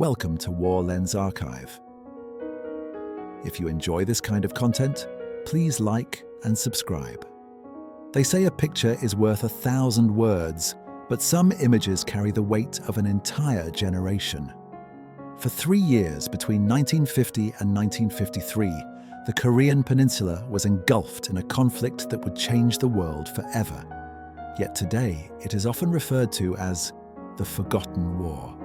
Welcome to War Lens Archive. If you enjoy this kind of content, please like and subscribe. They say a picture is worth 1,000 words, but some images carry the weight of an entire generation. For 3 years, between 1950 and 1953, the Korean Peninsula was engulfed in a conflict that would change the world forever. Yet today, it is often referred to as the Forgotten War.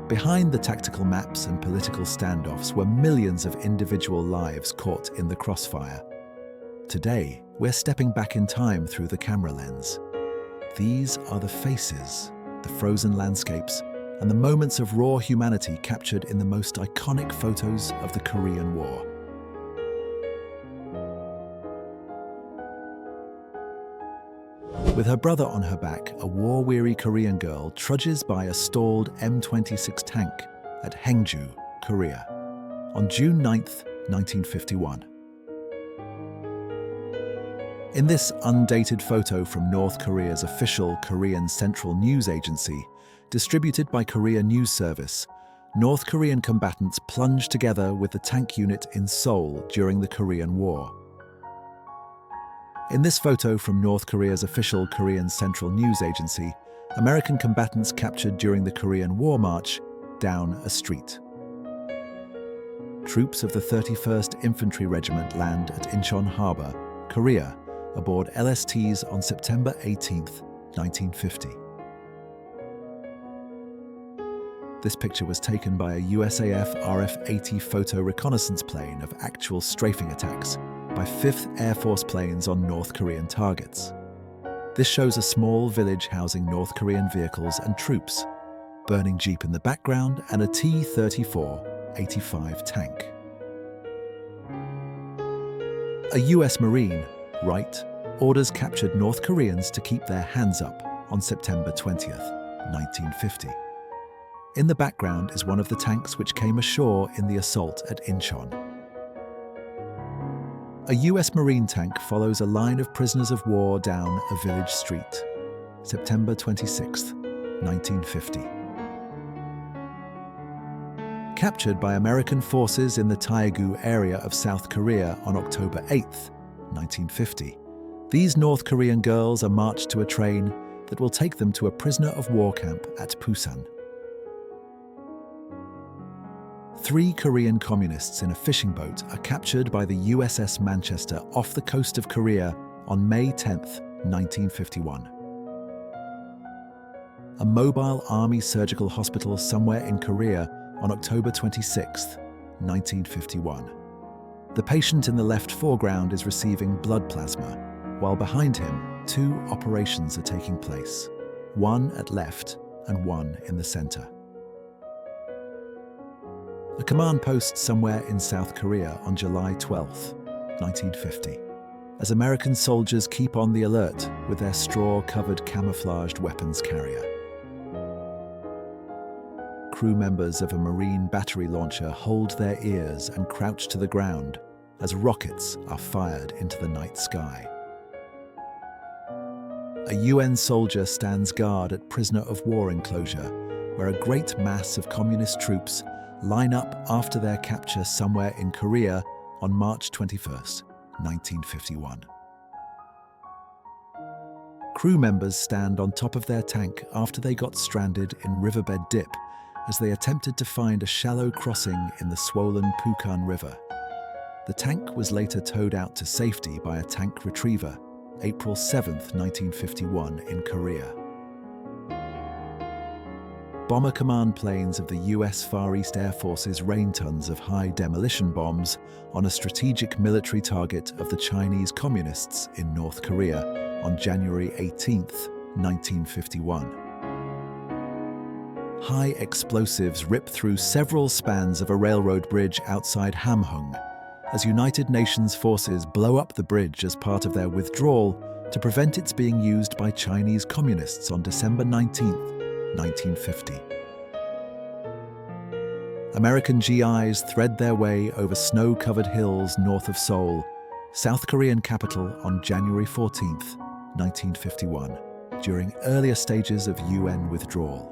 Behind the tactical maps and political standoffs were millions of individual lives caught in the crossfire. Today, we're stepping back in time through the camera lens. These are the faces, the frozen landscapes, and the moments of raw humanity captured in the most iconic photos of the Korean War. With her brother on her back, a war-weary Korean girl trudges by a stalled M26 tank at Haengju, Korea, on June 9, 1951. In this undated photo from North Korea's official Korean Central News Agency, distributed by Korea News Service, North Korean combatants plunged together with the tank unit in Seoul during the Korean War. In this photo from North Korea's official Korean Central News Agency, American combatants captured during the Korean War march down a street. Troops of the 31st Infantry Regiment land at Incheon Harbor, Korea, aboard LSTs on September 18, 1950. This picture was taken by a USAF RF-80 photo reconnaissance plane of actual strafing attacks by 5th Air Force planes on North Korean targets. This shows a small village housing North Korean vehicles and troops, burning jeep in the background and a T-34-85 tank. A US Marine, Wright, orders captured North Koreans to keep their hands up on September 20, 1950. In the background is one of the tanks which came ashore in the assault at Incheon. A US Marine tank follows a line of prisoners of war down a village street, September 26, 1950. Captured by American forces in the Taegu area of South Korea on October 8, 1950, these North Korean girls are marched to a train that will take them to a prisoner of war camp at Busan. 3 Korean communists in a fishing boat are captured by the USS Manchester off the coast of Korea on May 10, 1951. A mobile army surgical hospital somewhere in Korea on October 26, 1951. The patient in the left foreground is receiving blood plasma, while behind him 2 operations are taking place, one at left and one in the center. A command post somewhere in South Korea on July 12, 1950, as American soldiers keep on the alert with their straw-covered camouflaged weapons carrier. Crew members of a Marine battery launcher hold their ears and crouch to the ground as rockets are fired into the night sky. A UN soldier stands guard at prisoner of war enclosure, where a great mass of communist troops line up after their capture somewhere in Korea on March 21, 1951. Crew members stand on top of their tank after they got stranded in riverbed dip as they attempted to find a shallow crossing in the swollen Pukan River. The tank was later towed out to safety by a tank retriever, April 7, 1951 in Korea. Bomber command planes of the US Far East Air Forces rain tons of high demolition bombs on a strategic military target of the Chinese Communists in North Korea on January 18, 1951. High explosives rip through several spans of a railroad bridge outside Hamhung, as United Nations forces blow up the bridge as part of their withdrawal to prevent its being used by Chinese communists on December 19, 1950. American GIs thread their way over snow-covered hills north of Seoul, South Korean capital, on January 14, 1951, during earlier stages of UN withdrawal.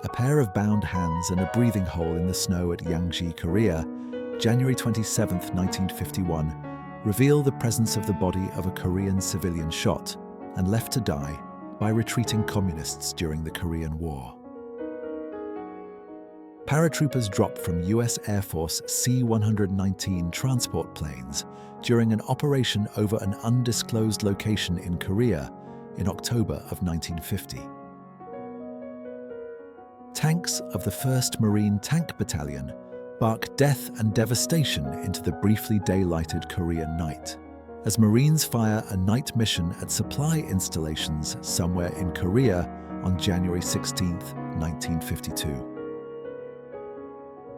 A pair of bound hands and a breathing hole in the snow at Yangji, Korea, January 27, 1951, reveal the presence of the body of a Korean civilian shot and left to die by retreating communists during the Korean War. Paratroopers dropped from U.S. Air Force C-119 transport planes during an operation over an undisclosed location in Korea in October of 1950. Tanks of the 1st Marine Tank Battalion bark death and devastation into the briefly daylighted Korean night, as Marines fire a night mission at supply installations somewhere in Korea on January 16, 1952.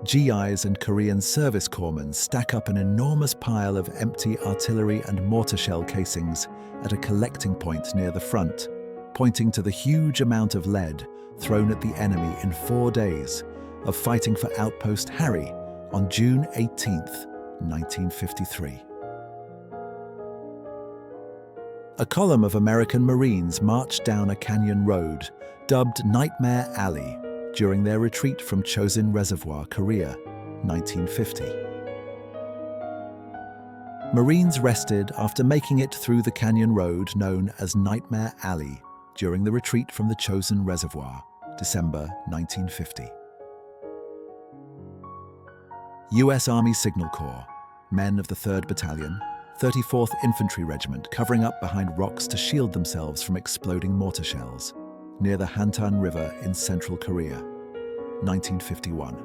GIs and Korean service corpsmen stack up an enormous pile of empty artillery and mortar shell casings at a collecting point near the front, pointing to the huge amount of lead thrown at the enemy in 4 days of fighting for Outpost Harry on June 18, 1953. A column of American Marines marched down a canyon road dubbed Nightmare Alley during their retreat from Chosin Reservoir, Korea, 1950. Marines rested after making it through the canyon road known as Nightmare Alley during the retreat from the Chosin Reservoir, December 1950. U.S. Army Signal Corps, men of the 3rd Battalion, 34th Infantry Regiment covering up behind rocks to shield themselves from exploding mortar shells, near the Hantan River in central Korea, 1951.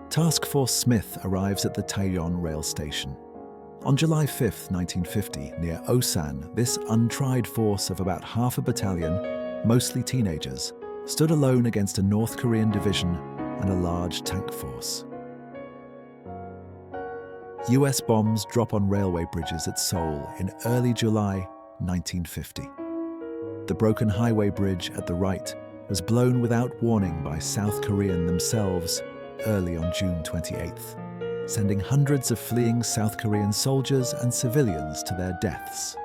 Task Force Smith arrives at the Taeyeon rail station. On July 5, 1950, near Osan, this untried force of about half a battalion, mostly teenagers, stood alone against a North Korean division and a large tank force. US bombs drop on railway bridges at Seoul in early July 1950. The broken highway bridge at the right was blown without warning by South Korean themselves early on June 28th, sending hundreds of fleeing South Korean soldiers and civilians to their deaths.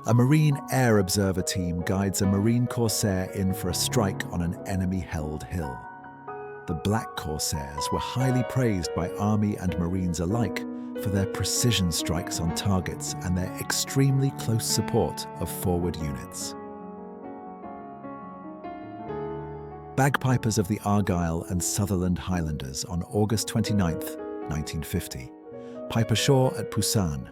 A Marine Air Observer team guides a Marine Corsair in for a strike on an enemy-held hill. The Black Corsairs were highly praised by Army and Marines alike for their precision strikes on targets and their extremely close support of forward units. Bagpipers of the Argyll and Sutherland Highlanders on August 29, 1950, pipe ashore at Busan,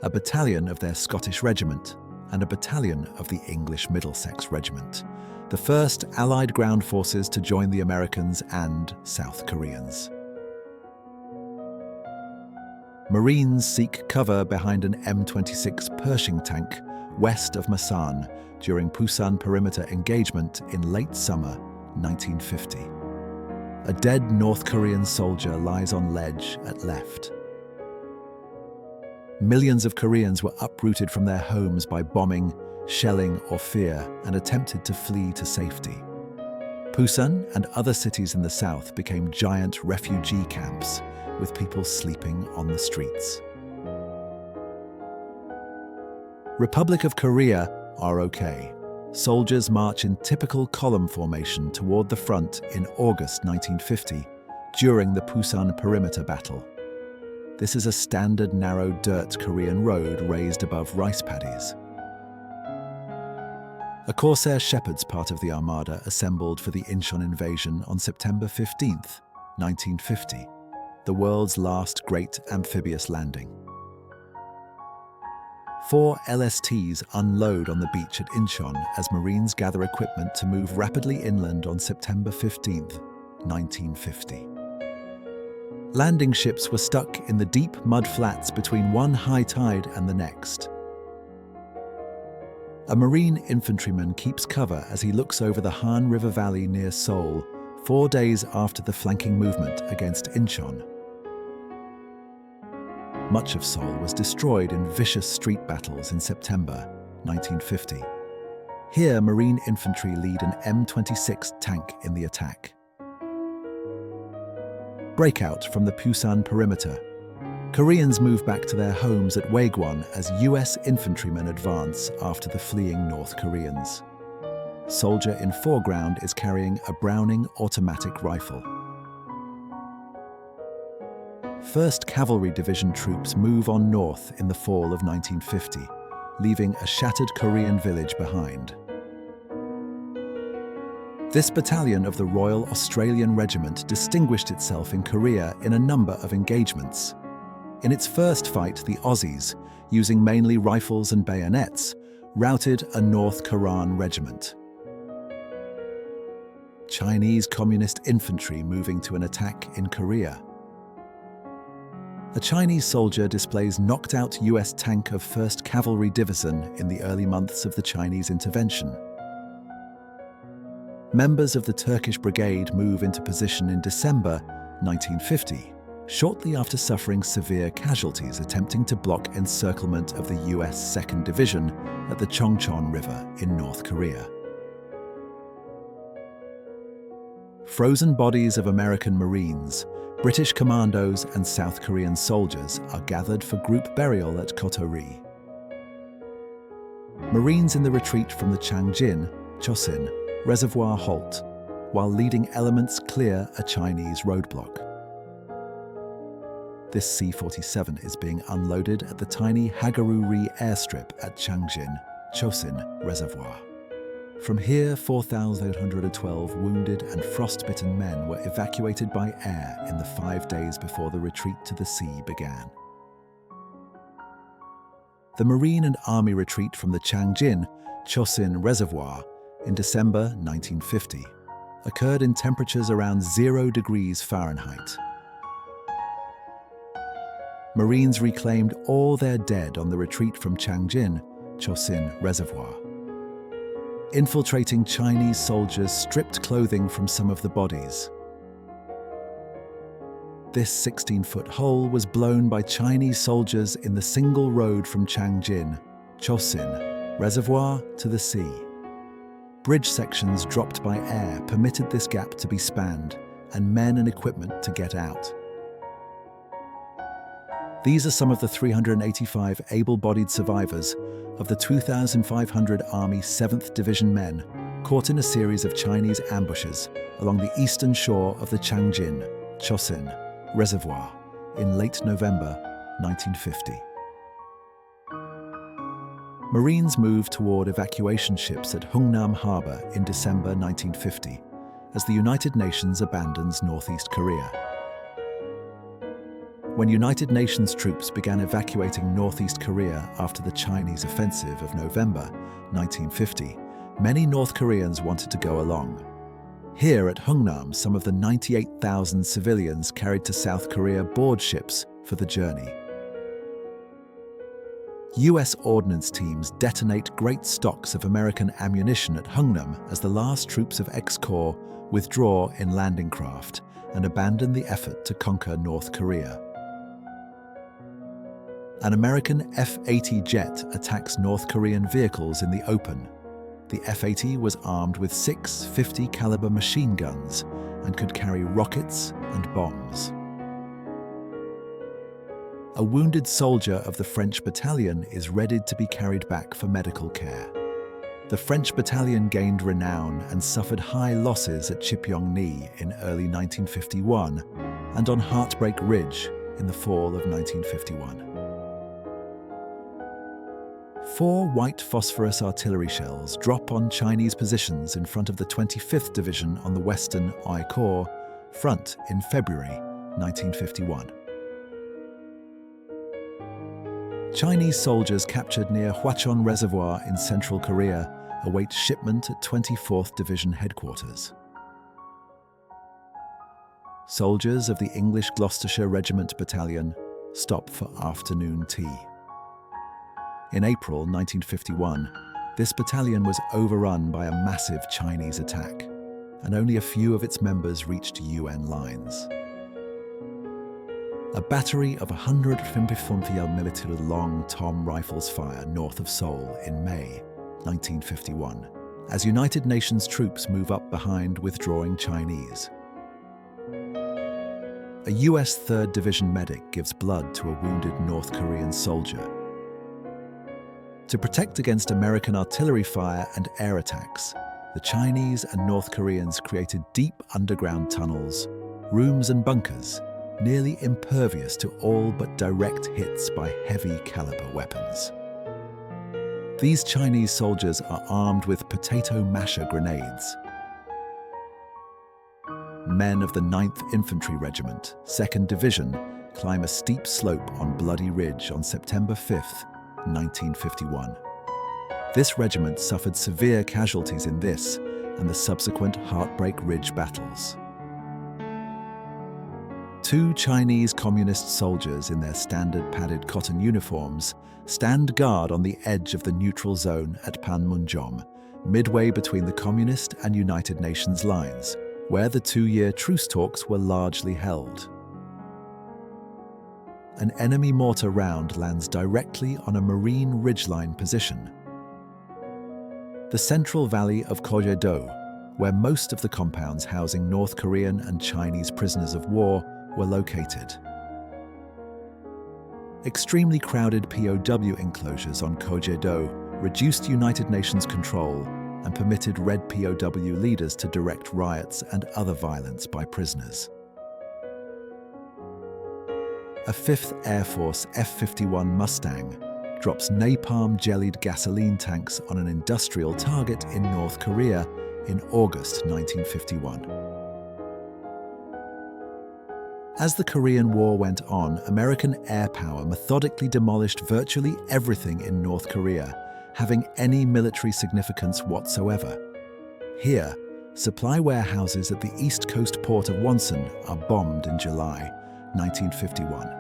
a battalion of their Scottish regiment and a battalion of the English Middlesex Regiment, the first Allied ground forces to join the Americans and South Koreans. Marines seek cover behind an M26 Pershing tank west of Masan during Busan perimeter engagement in late summer 1950. A dead North Korean soldier lies on ledge at left. Millions of Koreans were uprooted from their homes by bombing, shelling, or fear and attempted to flee to safety. Busan and other cities in the south became giant refugee camps with people sleeping on the streets. Republic of Korea, ROK. Soldiers march in typical column formation toward the front in August 1950 during the Busan perimeter battle. This is a standard narrow dirt Korean road raised above rice paddies. A Corsair Shepherd's part of the Armada assembled for the Incheon invasion on September 15, 1950, the world's last great amphibious landing. 4 LSTs unload on the beach at Incheon as Marines gather equipment to move rapidly inland on September 15, 1950. Landing ships were stuck in the deep mud flats between one high tide and the next. A Marine infantryman keeps cover as he looks over the Han River Valley near Seoul 4 days after the flanking movement against Incheon. Much of Seoul was destroyed in vicious street battles in September 1950. Here, Marine infantry lead an M26 tank in the attack. Breakout from the Busan perimeter. Koreans move back to their homes at Waegwon as US infantrymen advance after the fleeing North Koreans. Soldier in foreground is carrying a Browning automatic rifle. 1st Cavalry Division troops move on north in the fall of 1950, leaving a shattered Korean village behind. This battalion of the Royal Australian Regiment distinguished itself in Korea in a number of engagements. In its first fight, the Aussies, using mainly rifles and bayonets, routed a North Korean regiment. Chinese Communist infantry moving to an attack in Korea. A Chinese soldier displays knocked-out US tank of 1st Cavalry Division in the early months of the Chinese intervention. Members of the Turkish Brigade move into position in December 1950, shortly after suffering severe casualties attempting to block encirclement of the US 2nd Division at the Chongchon River in North Korea. Frozen bodies of American Marines, British commandos and South Korean soldiers are gathered for group burial at Kotori. Marines in the retreat from the Changjin, Chosin, reservoir halt, while leading elements clear a Chinese roadblock. This C-47 is being unloaded at the tiny Hagaru-ri airstrip at Changjin, Chosin Reservoir. From here, 4,812 wounded and frostbitten men were evacuated by air in the 5 days before the retreat to the sea began. The Marine and Army retreat from the Changjin, Chosin Reservoir in December 1950 occurred in temperatures around 0 degrees Fahrenheit. Marines reclaimed all their dead on the retreat from Changjin, Chosin Reservoir. Infiltrating Chinese soldiers stripped clothing from some of the bodies. This 16-foot hole was blown by Chinese soldiers in the single road from Changjin, Chosin Reservoir to the sea. Bridge sections dropped by air permitted this gap to be spanned and men and equipment to get out. These are some of the 385 able-bodied survivors of the 2,500 Army 7th Division men caught in a series of Chinese ambushes along the eastern shore of the Changjin, Chosin Reservoir in late November 1950. Marines moved toward evacuation ships at Hungnam Harbor in December 1950 as the United Nations abandons Northeast Korea. When United Nations troops began evacuating Northeast Korea after the Chinese offensive of November 1950, many North Koreans wanted to go along. Here at Hungnam, some of the 98,000 civilians carried to South Korea board ships for the journey. US ordnance teams detonate great stocks of American ammunition at Hungnam as the last troops of X-Corps withdraw in landing craft and abandon the effort to conquer North Korea. An American F-80 jet attacks North Korean vehicles in the open. The F-80 was armed with 6 .50 caliber machine guns and could carry rockets and bombs. A wounded soldier of the French battalion is readied to be carried back for medical care. The French battalion gained renown and suffered high losses at Chipyong-ni in early 1951 and on Heartbreak Ridge in the fall of 1951. 4 white phosphorus artillery shells drop on Chinese positions in front of the 25th Division on the western I Corps front in February 1951. Chinese soldiers captured near Hwachon Reservoir in central Korea await shipment at 24th Division headquarters. Soldiers of the English Gloucestershire Regiment Battalion stop for afternoon tea. In April 1951, this battalion was overrun by a massive Chinese attack, and only a few of its members reached UN lines. A battery of 155mm long Tom rifles fire north of Seoul in May 1951, as United Nations troops move up behind withdrawing Chinese. a US 3rd Division medic gives blood to a wounded North Korean soldier. To protect against American artillery fire and air attacks, the Chinese and North Koreans created deep underground tunnels, rooms and bunkers, nearly impervious to all but direct hits by heavy caliber weapons. These Chinese soldiers are armed with potato masher grenades. Men of the 9th Infantry Regiment, 2nd Division, climb a steep slope on Bloody Ridge on September 5, 1951. This regiment suffered severe casualties in this and the subsequent Heartbreak Ridge battles. 2 Chinese communist soldiers in their standard padded cotton uniforms stand guard on the edge of the neutral zone at Panmunjom, midway between the Communist and United Nations lines, where the 2-year truce talks were largely held. An enemy mortar round lands directly on a marine ridgeline position. The central valley of Kojedo, where most of the compounds housing North Korean and Chinese prisoners of war were located. Extremely crowded POW enclosures on Kojedo reduced United Nations control and permitted Red POW leaders to direct riots and other violence by prisoners. A 5th Air Force F-51 Mustang drops napalm-jellied gasoline tanks on an industrial target in North Korea in August 1951. As the Korean War went on, American air power methodically demolished virtually everything in North Korea having any military significance whatsoever. Here, supply warehouses at the east coast port of Wonsan are bombed in July 1951.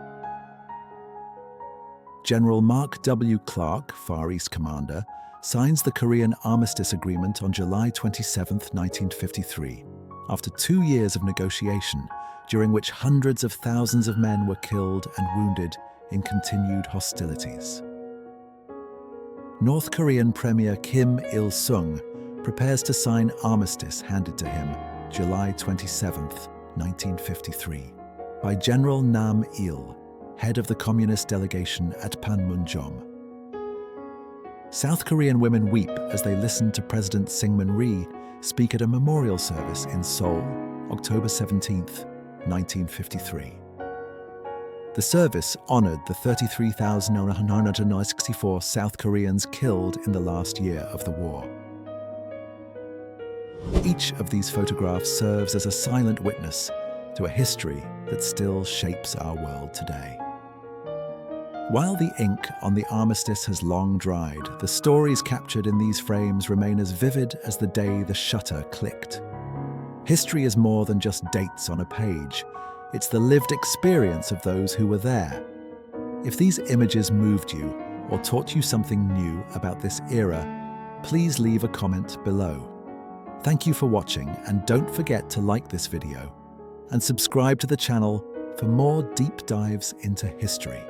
General Mark W. Clark, Far East Commander, signs the Korean Armistice Agreement on July 27, 1953, after 2 years of negotiation, during which hundreds of thousands of men were killed and wounded in continued hostilities. North Korean Premier Kim Il-sung prepares to sign armistice handed to him July 27, 1953, by General Nam Il, head of the communist delegation at Panmunjom. South Korean women weep as they listen to President Syngman Rhee speak at a memorial service in Seoul, October 17, 1953. The service honored the 33,964 South Koreans killed in the last year of the war. Each of these photographs serves as a silent witness to a history that still shapes our world today. While the ink on the armistice has long dried, the stories captured in these frames remain as vivid as the day the shutter clicked. History is more than just dates on a page. It's the lived experience of those who were there. If these images moved you or taught you something new about this era, please leave a comment below. Thank you for watching, and don't forget to like this video and subscribe to the channel for more deep dives into history.